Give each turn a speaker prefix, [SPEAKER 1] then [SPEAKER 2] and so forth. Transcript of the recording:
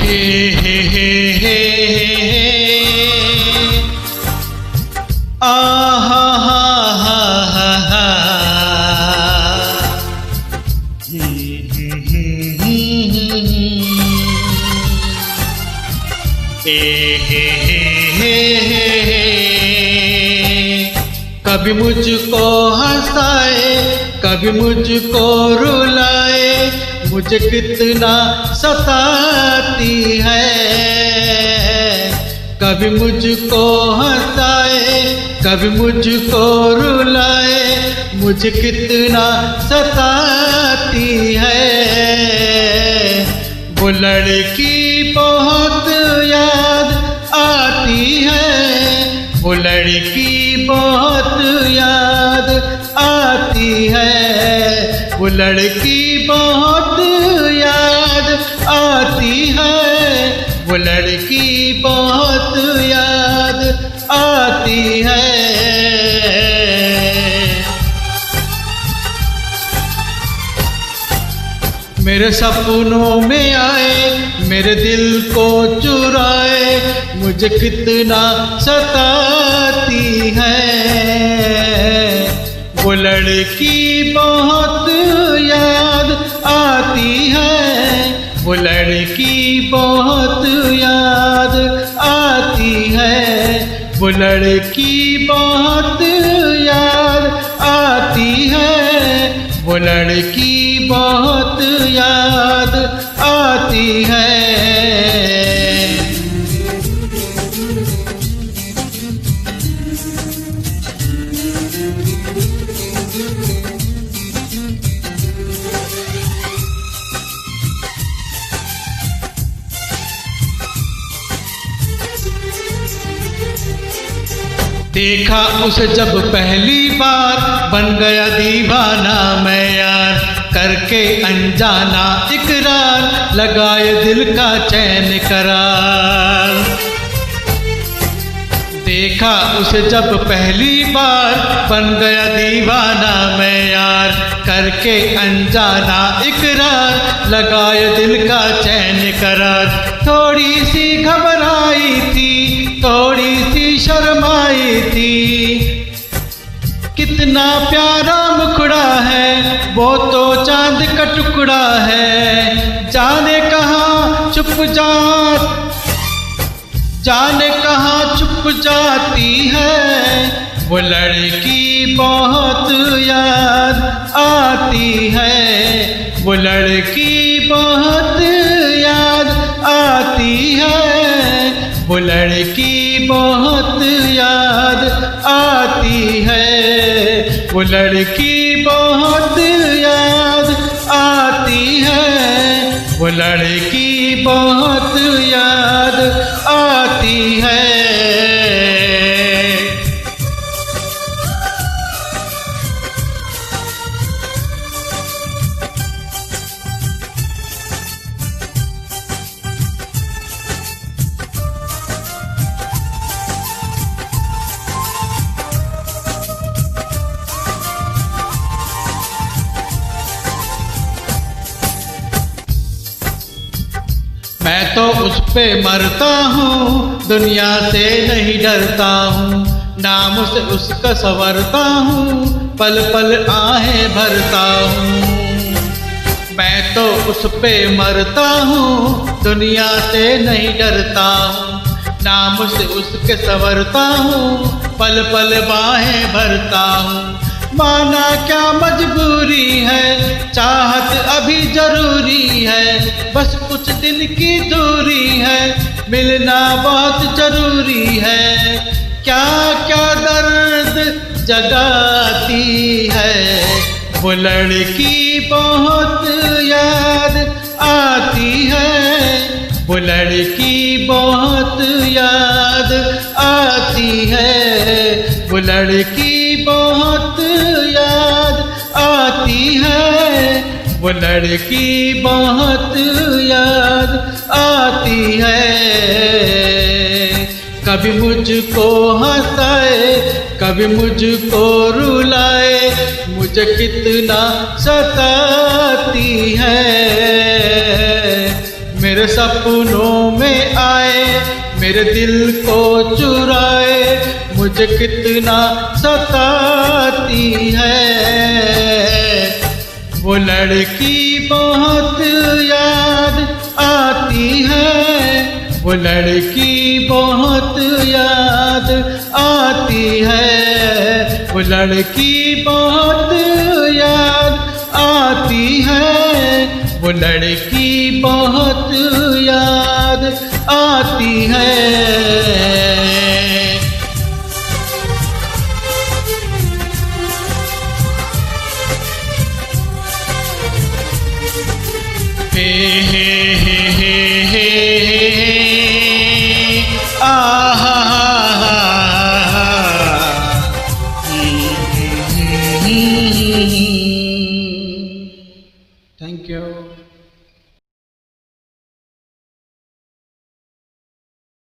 [SPEAKER 1] हे हे आ हा हा हा हा हा कभी मुझको हंसाए कभी मुझको रुलाए, मुझे कितना सताती है। कभी मुझको हंसाए कभी मुझको रुलाए, मुझे कितना सताती है। वो लड़की बहुत याद आती है, वो लड़की बहुत याद आती है, वो लड़की बहुत याद आती है, वो लड़की बहुत याद आती है। मेरे सपनों में आए मेरे दिल को चुराए, मुझे कितना सताती है। वो लड़की बहुत याद आती है, वो लड़की बहुत याद आती है, वो लड़की बहुत याद आती है, वो लड़की बहुत याद आती है। देखा उसे जब पहली बार बन गया दीवाना मैं यार, करके अनजाना इकरार लगाए दिल का चैन करार। देखा उसे जब पहली बार बन गया दीवाना मैं यार, करके अनजाना इकरार लगाए दिल का चैन करार। थोड़ी सी घबराई थी थोड़ी सी शर्माई थी, कितना प्यारा मुखड़ा है वो तो चांद का टुकड़ा है। जाने कहाँ छुप जाती है, वो लड़की बहुत याद आती है, वो लड़की बहुत याद आती है, वो लड़की बहुत याद आती है, वो लड़की बहुत याद आती है, वो लड़की बहुत याद आती है। मैं तो उस पे मरता हूँ, दुनिया से नहीं डरता हूँ, नाम से उसका संवरता हूँ, पल पल आहें भरता हूँ। मैं तो उस पे मरता हूँ, दुनिया से नहीं डरता हूँ, नाम से उसके संवरता हूँ, पल पल बाहें भरता हूँ। माना क्या मजबूरी है, चाहत अभी जरूरी है, बस कुछ दिन की दूरी है, मिलना बहुत जरूरी है। क्या क्या दर्द जगाती है, वो लड़की बहुत याद आती है, वो लड़की बहुत याद आती है, वो लड़की बहुत याद आती है, वो लड़की बहुत याद आती है। कभी मुझको हंसाए कभी मुझको रुलाए, मुझे कितना सताती है। मेरे सपनों में आए, मेरे दिल को चुराए, मुझे कितना सताती है। वो लड़की बहुत याद आती है, वो लड़की बहुत याद आती है, वो लड़की बहुत याद आती है, वो लड़की बहुत याद आती है। Thank you.